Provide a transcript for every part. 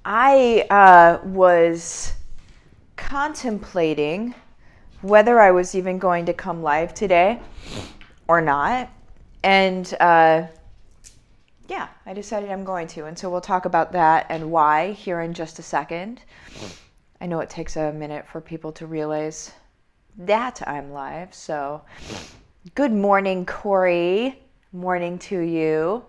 I was contemplating whether I was even going to come live today or not. And yeah, I decided I'm going to. And so we'll talk about that and why here in just a second. I know it takes a minute for people to realize that I'm live. So good morning, Corey. Morning to you.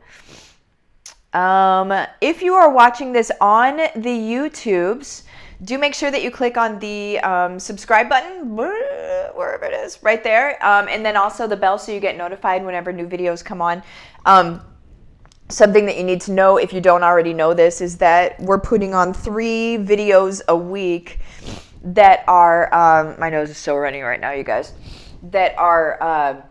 If you are watching this on the YouTubes, do make sure that you click on the subscribe button, wherever it is, right there. And then also the bell so you get notified whenever new videos come on. Something that you need to know if you don't already know this is that we're putting on 3 videos a week that are, my nose is so running right now, you guys, that are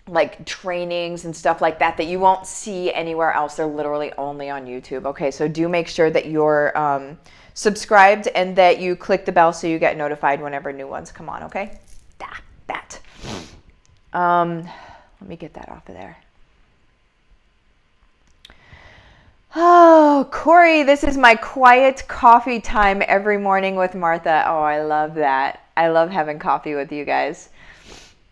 like trainings and stuff like that you won't see anywhere else. They're literally only on YouTube. Okay, so do make sure that you're subscribed and that you click the bell so you get notified whenever new ones come on, okay? That. Let me get that off of there. Oh, Corey, this is my quiet coffee time every morning with Martha. Oh, I love that. I love having coffee with you guys.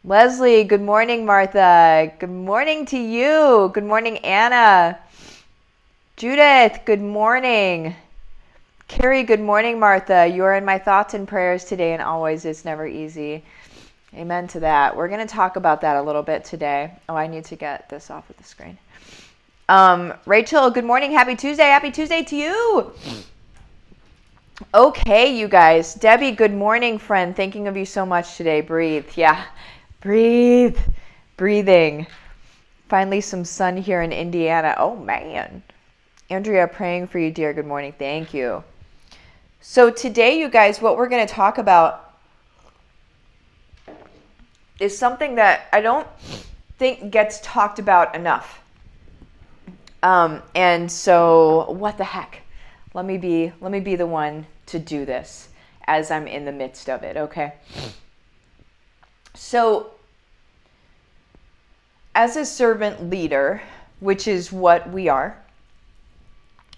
Leslie, good morning, Martha. Good morning to you. Good morning, Anna. Judith, good morning. Carrie, good morning, Martha. You are in my thoughts and prayers today and always. It's never easy. Amen to that. We're going to talk about that a little bit today. Oh, I need to get this off of the screen. Rachel, good morning. Happy Tuesday. Happy Tuesday to you. Okay, you guys. Debbie, good morning, friend. Thinking of you so much today. Breathe. Yeah. Breathe. Breathing. Finally some sun here in Indiana. Oh, man. Andrea, praying for you, dear. Good morning. Thank you. So today, you guys, what we're going to talk about is something that I don't think gets talked about enough. And so what the heck? Let me be the one to do this as I'm in the midst of it, okay? So as a servant leader, which is what we are,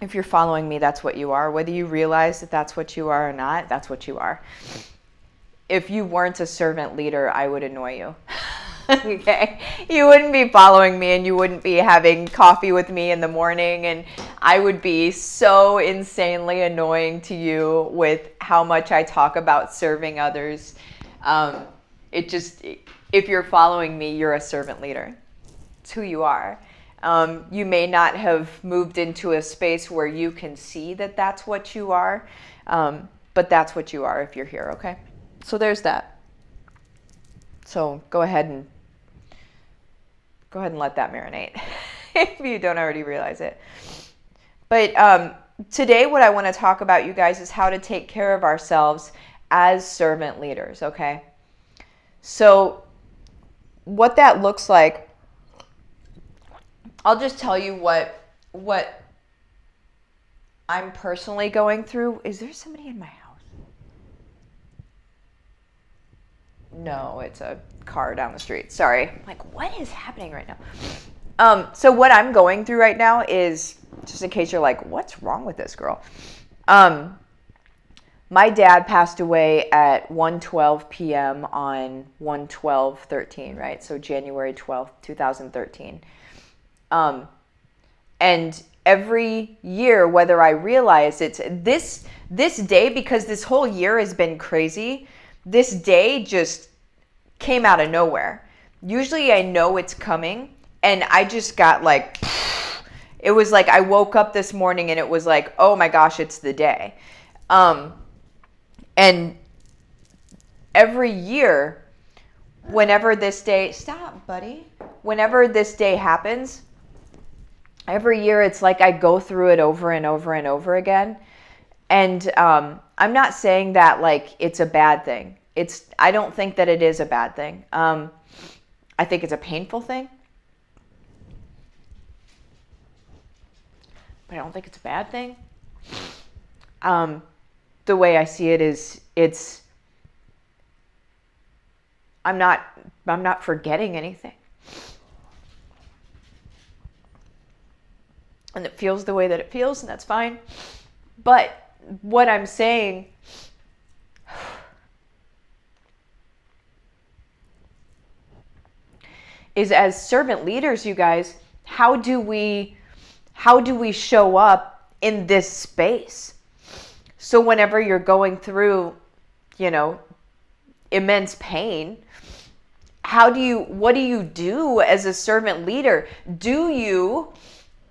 if you're following me, that's what you are. Whether you realize that that's what you are or not, that's what you are. If you weren't a servant leader, I would annoy you. Okay, you wouldn't be following me and you wouldn't be having coffee with me in the morning, and I would be so insanely annoying to you with how much I talk about serving others. If you're following me, you're a servant leader. It's who you are. You may not have moved into a space where you can see that that's what you are, but that's what you are if you're here, okay? So there's that. So go ahead and let that marinate if you don't already realize it. But today what I want to talk about, you guys, is how to take care of ourselves as servant leaders, okay? So what that looks like, I'll just tell you what I'm personally going through. Is there somebody in my house? No, it's a car down the street. Sorry. Like, what is happening right now? So what I'm going through right now is, just in case you're like, what's wrong with this girl? My dad passed away at 1:12 p.m. on 1/12/13, right? So January 12th, 2013. And every year, whether I realize it's this day, because this whole year has been crazy, this day just came out of nowhere. Usually I know it's coming, and I just got like, it was like I woke up this morning and it was like, oh my gosh, it's the day. And every year, whenever this day, stop, buddy. Whenever this day happens, every year it's like I go through it over and over and over again. And I'm not saying that like it's a bad thing. I don't think that it is a bad thing. I think it's a painful thing. But I don't think it's a bad thing. The way I see it is I'm not forgetting anything. and it feels the way that it feels, and that's fine. But what I'm saying is, as servant leaders, you guys, how do we show up in this space? So whenever you're going through, immense pain, what do you do as a servant leader?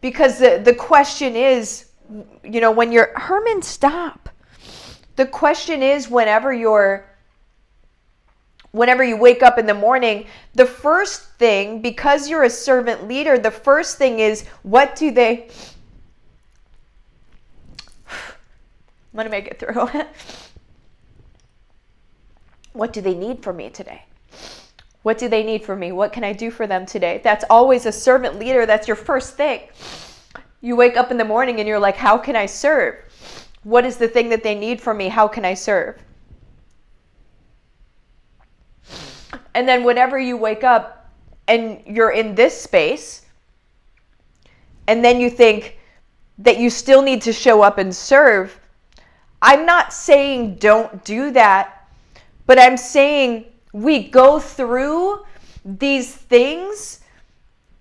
Because the question is, when you're, Herman, stop. The question is, whenever you wake up in the morning, the first thing, because you're a servant leader, the first thing is, I'm going to make it through. What do they need from me today? What do they need from me? What can I do for them today? That's always a servant leader. That's your first thing. You wake up in the morning and you're like, how can I serve? What is the thing that they need from me? How can I serve? And then whenever you wake up and you're in this space, and then you think that you still need to show up and serve, I'm not saying don't do that, but I'm saying we go through these things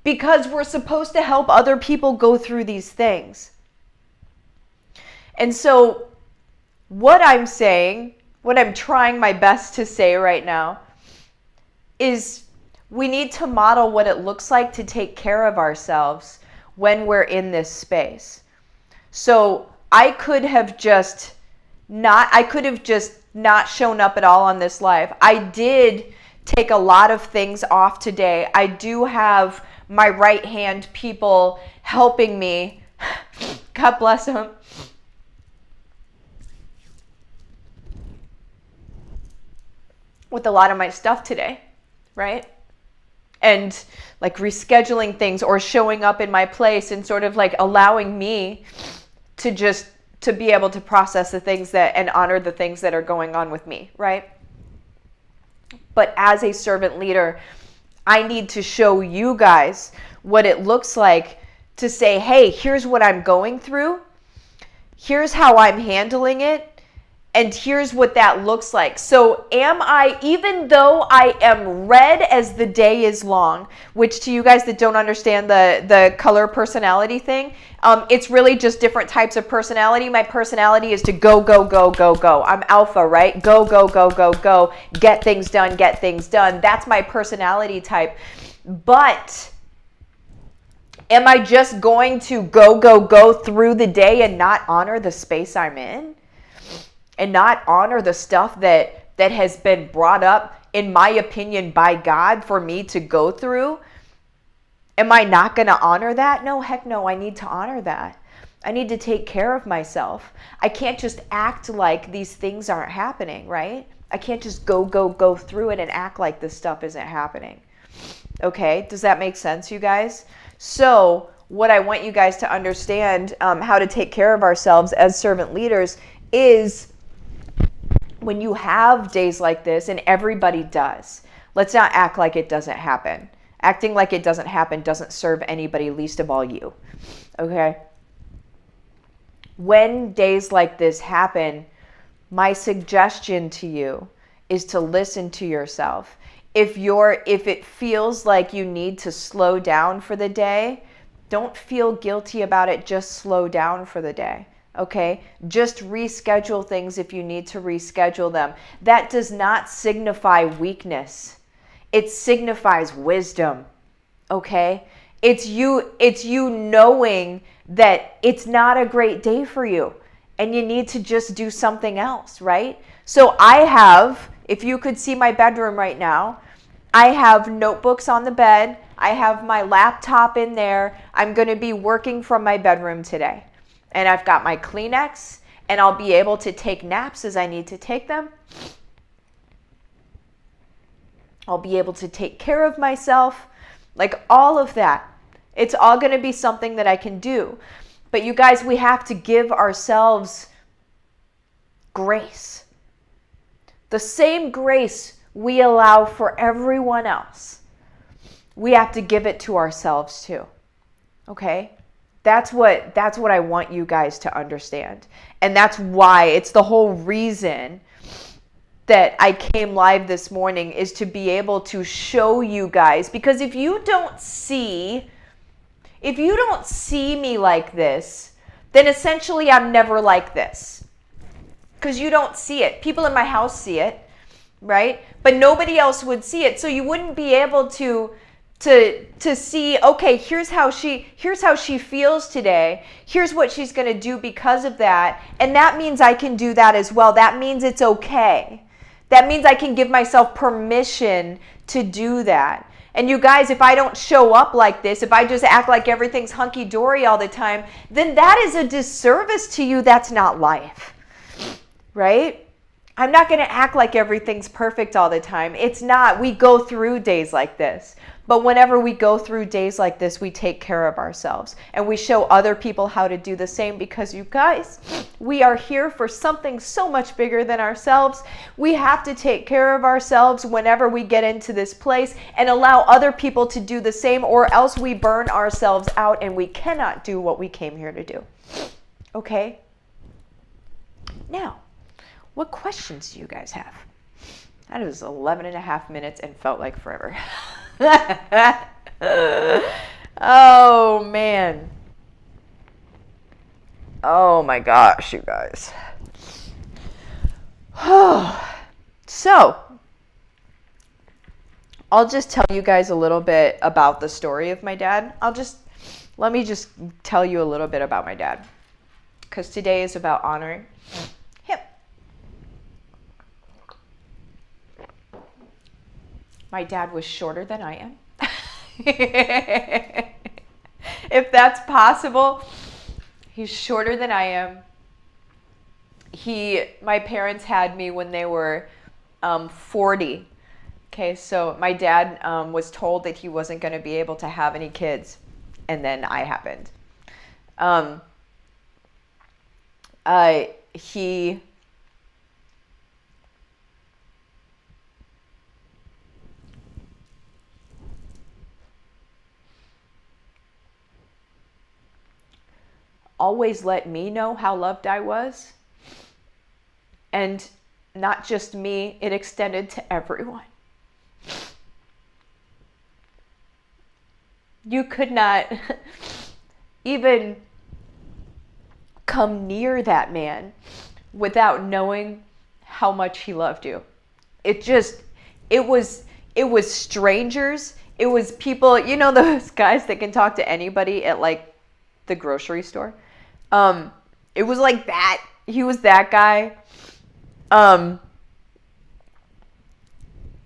because we're supposed to help other people go through these things. And so what I'm saying, what I'm trying my best to say right now, is we need to model what it looks like to take care of ourselves when we're in this space. So I could have just not shown up at all on this live. I did take a lot of things off today. I do have my right hand people helping me. God bless them. With a lot of my stuff today, right? And like rescheduling things or showing up in my place and sort of like allowing me to be able to process the things and honor the things that are going on with me, right? But as a servant leader, I need to show you guys what it looks like to say, hey, here's what I'm going through. Here's how I'm handling it. And here's what that looks like. So even though I am red as the day is long, which to you guys that don't understand the color personality thing, it's really just different types of personality. My personality is to go, go, go, go, go. I'm alpha, right? Go, go, go, go, go. Get things done, get things done. That's my personality type. But am I just going to go, go, go through the day and not honor the space I'm in? And not honor the stuff that has been brought up, in my opinion, by God for me to go through? Am I not going to honor that? No, heck no, I need to honor that. I need to take care of myself. I can't just act like these things aren't happening, right? I can't just go, go, go through it and act like this stuff isn't happening. Okay, does that make sense, you guys? So what I want you guys to understand, how to take care of ourselves as servant leaders, is when you have days like this, and everybody does, let's not act like it doesn't happen. Acting like it doesn't happen doesn't serve anybody, least of all you. Okay? When days like this happen, my suggestion to you is to listen to yourself. If it feels like you need to slow down for the day, don't feel guilty about it. Just slow down for the day. Okay, just reschedule things if you need to reschedule them. That does not signify weakness. It signifies wisdom. Okay, it's you knowing that it's not a great day for you and you need to just do something else, right? So I have, if you could see my bedroom right now, I have notebooks on the bed. I have my laptop in there. I'm going to be working from my bedroom today. And I've got my Kleenex, and I'll be able to take naps as I need to take them. I'll be able to take care of myself, like all of that. It's all going to be something that I can do. But you guys, we have to give ourselves grace. The same grace we allow for everyone else, we have to give it to ourselves too. Okay? That's what I want you guys to understand. And that's why, it's the whole reason that I came live this morning, is to be able to show you guys. Because if you don't see me like this, then essentially I'm never like this. Because you don't see it. People in my house see it, right? But nobody else would see it. So you wouldn't be able to see, okay, here's how she feels today. Here's what she's going to do because of that. And that means I can do that as well. That means it's okay. That means I can give myself permission to do that. And you guys, if I don't show up like this, if I just act like everything's hunky-dory all the time, then that is a disservice to you. That's not life, right? I'm not going to act like everything's perfect all the time. It's not. We go through days like this. But whenever we go through days like this, we take care of ourselves. And we show other people how to do the same, because you guys, we are here for something so much bigger than ourselves. We have to take care of ourselves whenever we get into this place, and allow other people to do the same, or else we burn ourselves out and we cannot do what we came here to do. Okay? Now, what questions do you guys have? That was 11 and a half minutes and felt like forever. Oh, man. Oh, my gosh, you guys. So, I'll just tell you guys a little bit about the story of my dad. Let me just tell you a little bit about my dad, because today is about honoring him. My dad was shorter than I am. If that's possible, he's shorter than I am. My parents had me when they were 40. Okay, so my dad was told that he wasn't going to be able to have any kids, and then I happened. He always let me know how loved I was. And not just me, it extended to everyone. You could not even come near that man without knowing how much he loved you. It was strangers. It was people, you know, those guys that can talk to anybody at like the grocery store. It was like that. He was that guy.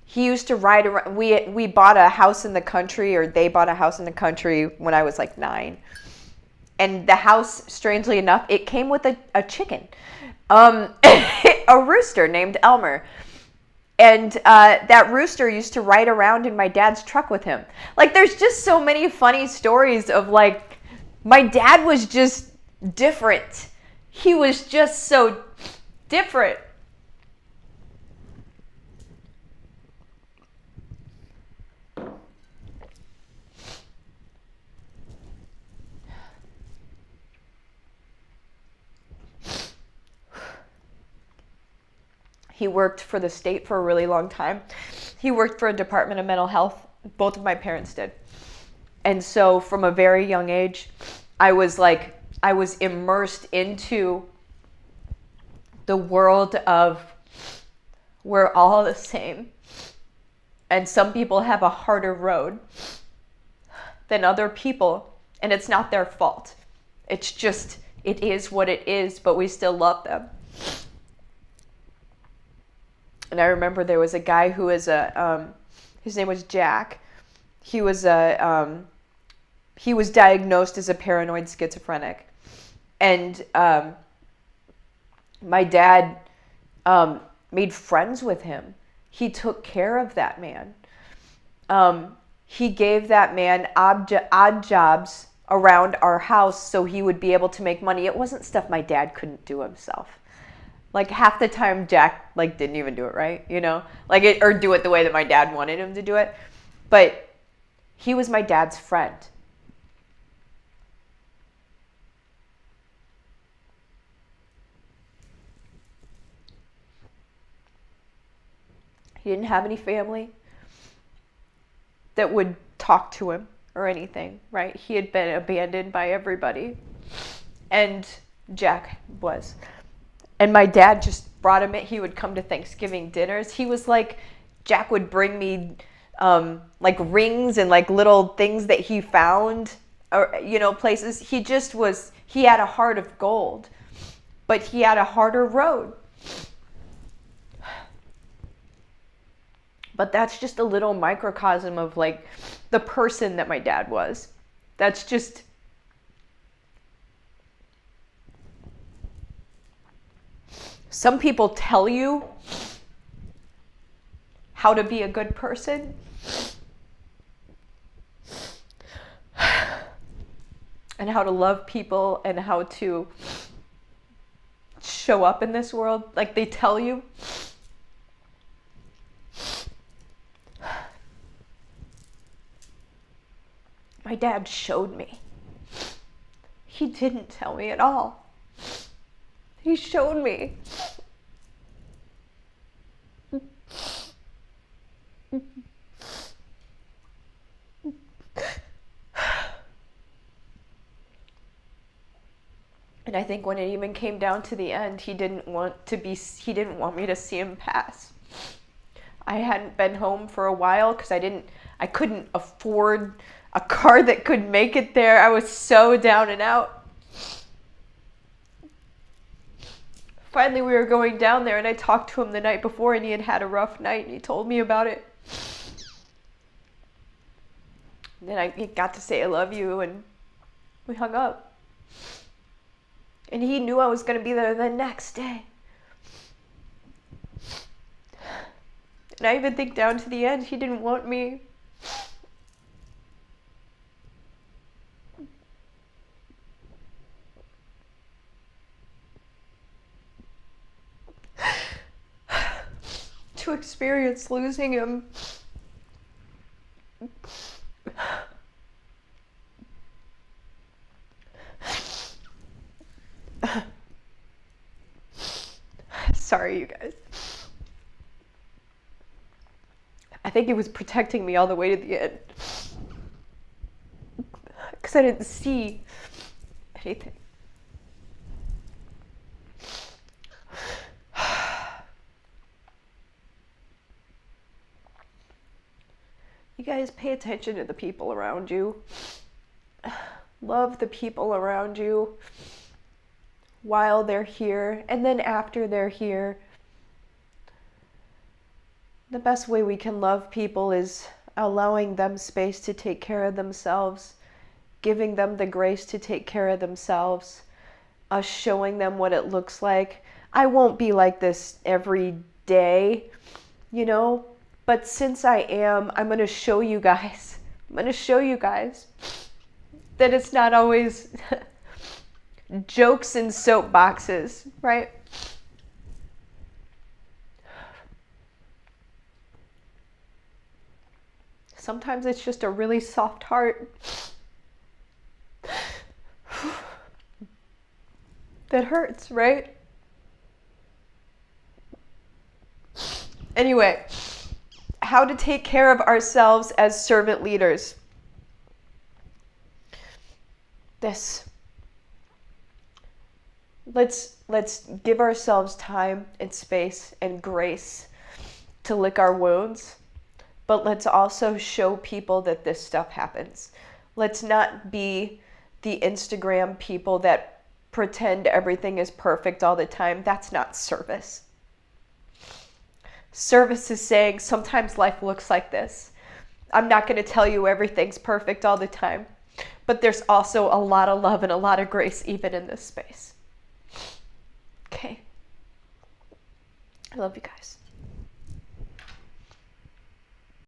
He used to ride around. We bought a house in the country, or they bought a house in the country when I was like 9. And the house, strangely enough, it came with a chicken, a rooster named Elmer. And that rooster used to ride around in my dad's truck with him. Like, there's just so many funny stories of, like, my dad was just different. He was just so different. He worked for the state for a really long time. He worked for a Department of Mental Health. Both of my parents did. And so from a very young age, I was immersed into the world of we're all the same. And some people have a harder road than other people, and it's not their fault. It's just, it is what it is, but we still love them. And I remember there was a guy who was his name was Jack. He was diagnosed as a paranoid schizophrenic. And my dad made friends with him. He took care of that man. He gave that man odd jobs around our house so he would be able to make money. It wasn't stuff my dad couldn't do himself. Like, half the time Jack didn't even do it right, you know, or do it the way that my dad wanted him to do it. But he was my dad's friend. He didn't have any family that would talk to him or anything, right? He had been abandoned by everybody. And Jack was. And my dad just brought him in. He would come to Thanksgiving dinners. He was like, Jack would bring me like rings and like little things that he found, or, you know, places. He just was, he had a heart of gold, but he had a harder road. But that's just a little microcosm of like the person that my dad was. That's just, some people tell you how to be a good person. And how to love people and how to show up in this world. Like they tell you. My dad showed me. He didn't tell me at all. He showed me. And I think when it even came down to the end, he didn't want me to see him pass. I hadn't been home for a while because I couldn't afford a car that could make it there. I was so down and out. Finally, we were going down there, and I talked to him the night before, and he had had a rough night, and he told me about it. And then I got to say I love you, and we hung up. And he knew I was going to be there the next day. And I even think down to the end, he didn't want me. To experience losing him. Sorry, you guys. I think he was protecting me all the way to the end. Because I didn't see anything. You guys pay attention to the people around you. Love the people around you while they're here and then after they're here. The best way we can love people is allowing them space to take care of themselves, giving them the grace to take care of themselves, us showing them what it looks like. I won't be like this every day, you know, but since I am, I'm going to show you guys. I'm going to show you guys that it's not always jokes and soapboxes, right? Sometimes it's just a really soft heart that hurts, right? Anyway, how to take care of ourselves as servant leaders. Let's give ourselves time and space and grace to lick our wounds, but let's also show people that this stuff happens. Let's not be the Instagram people that pretend everything is perfect all the time. That's not service. Service is saying sometimes life looks like this. I'm not going to tell you everything's perfect all the time, but there's also a lot of love and a lot of grace even in this space. Okay. I love you guys.